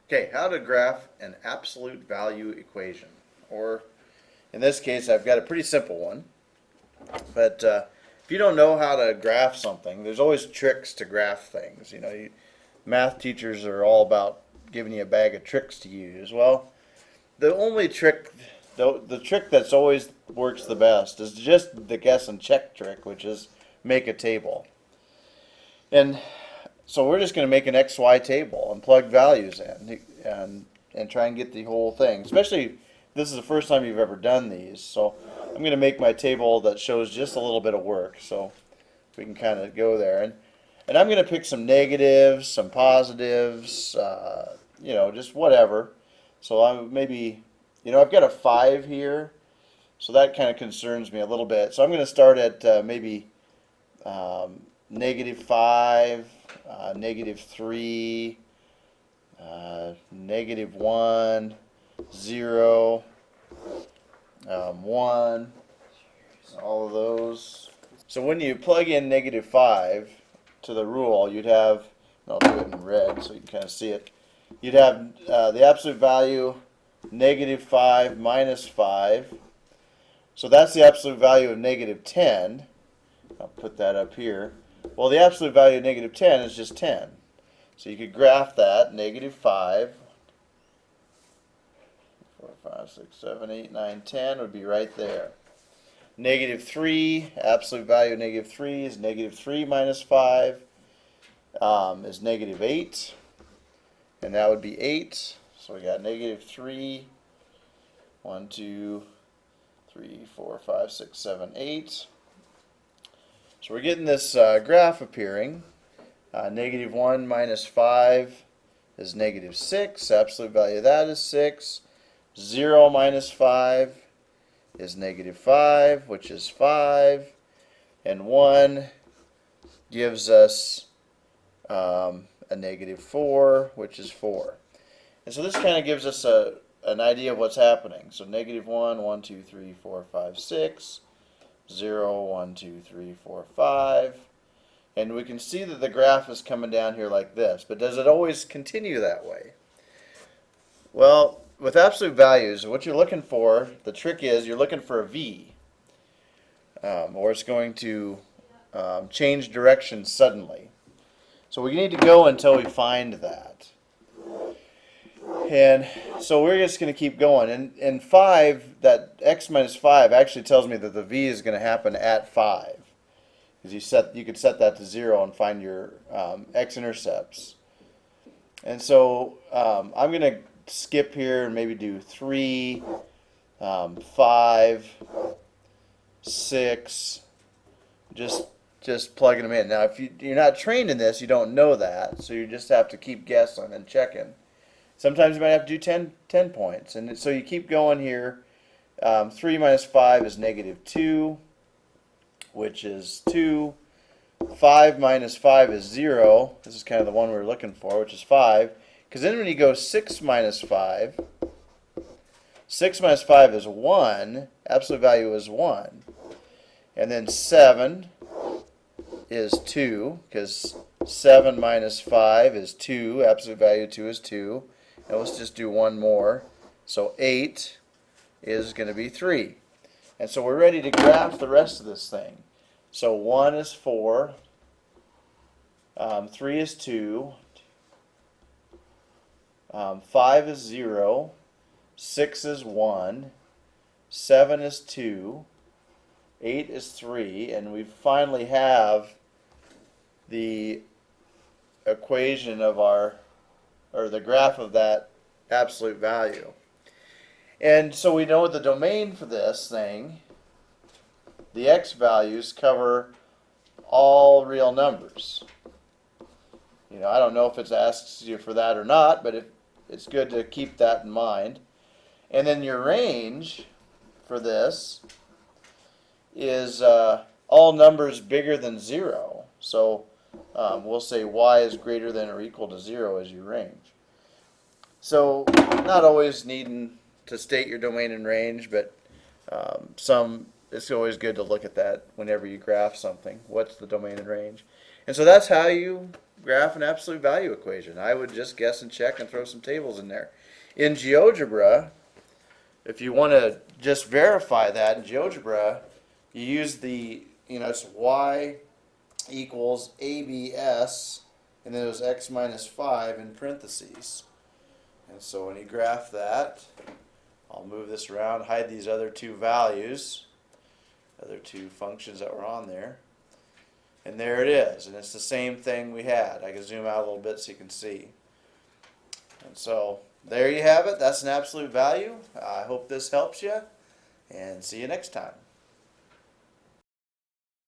Okay, how to graph an absolute value equation. Or in this case, I've got a pretty simple one. But if you don't know how to graph something, there's always tricks to graph things. Math teachers are all about giving you a bag of tricks to use. Well, the only trick, the trick that's always works the best is just the guess and check trick, which is make a table. And so we're just going to make an XY table and plug values in and try and get the whole thing. Especially if this is the first time you've ever done these. So I'm going to make my table that shows just a little bit of work. So we can kind of go there. And I'm going to pick some negatives, some positives, just whatever. So I'm maybe, I've got a 5 here. So that kind of concerns me a little bit. So I'm going to start at maybe -5, -3, -1, 0, 1, all of those. So when you plug in -5 to the rule, you'd have, I'll do it in red so you can kind of see it. You'd have the absolute value -5 minus 5. So that's the absolute value of -10. I'll put that up here. Well, the absolute value of -10 is just 10. So you could graph that, -5, 4, 5, 6, 7, 8, 9, 10 would be right there. -3, absolute value of -3 is -3 minus 5 is -8. And that would be 8. So we got -3, 1, 2, 3, 4, 5, 6, 7, 8. So we're getting this graph appearing. -1 minus 5 is -6. Absolute value of that is 6. 0 minus 5 is -5, which is 5. And 1 gives us a -4, which is 4. And so this kind of gives us an idea of what's happening. So -1, 1, 2, 3, 4, 5, 6. 0, 1, 2, 3, 4, 5. And we can see that the graph is coming down here like this. But does it always continue that way? Well, with absolute values, what you're looking for, the trick is you're looking for a V. Or it's going to change direction suddenly. So we need to go until we find that. And so we're just going to keep going. And 5, that x minus 5 actually tells me that the v is going to happen at 5. Because you could set that to 0 and find your x-intercepts. And so I'm going to skip here and maybe do 3, 5, 6, just plugging them in. Now, if you're not trained in this, you don't know that, so you just have to keep guessing and checking. Sometimes you might have to do 10 points. And so you keep going here. 3 minus 5 is -2, which is 2. 5 minus 5 is 0. This is kind of the one we're looking for, which is 5. Because then when you go 6 minus 5, 6 minus 5 is 1. Absolute value is 1. And then 7 is 2, because 7 minus 5 is 2. Absolute value of 2 is 2. And let's just do one more. So 8 is going to be 3. And so we're ready to graph the rest of this thing. So 1 is 4. 3 is 2. 5 is 0. 6 is 1. 7 is 2. 8 is 3. And we finally have the equation of or the graph of that absolute value. And so we know the domain for this thing, the x values cover all real numbers. I don't know if it asks you for that or not, but it's good to keep that in mind. And then your range for this is all numbers bigger than 0. So we'll say y is greater than or equal to 0 as your range. So not always needing to state your domain and range, but it's always good to look at that whenever you graph something. What's the domain and range? And so that's how you graph an absolute value equation. I would just guess and check and throw some tables in there. In GeoGebra, if you want to just verify that in GeoGebra, you use the, it's y equals ABS, and then it was x minus 5 in parentheses. And so when you graph that, I'll move this around, hide these other two values, other two functions that were on there. And there it is, and it's the same thing we had. I can zoom out a little bit so you can see. And so there you have it. That's an absolute value. I hope this helps you, and see you next time.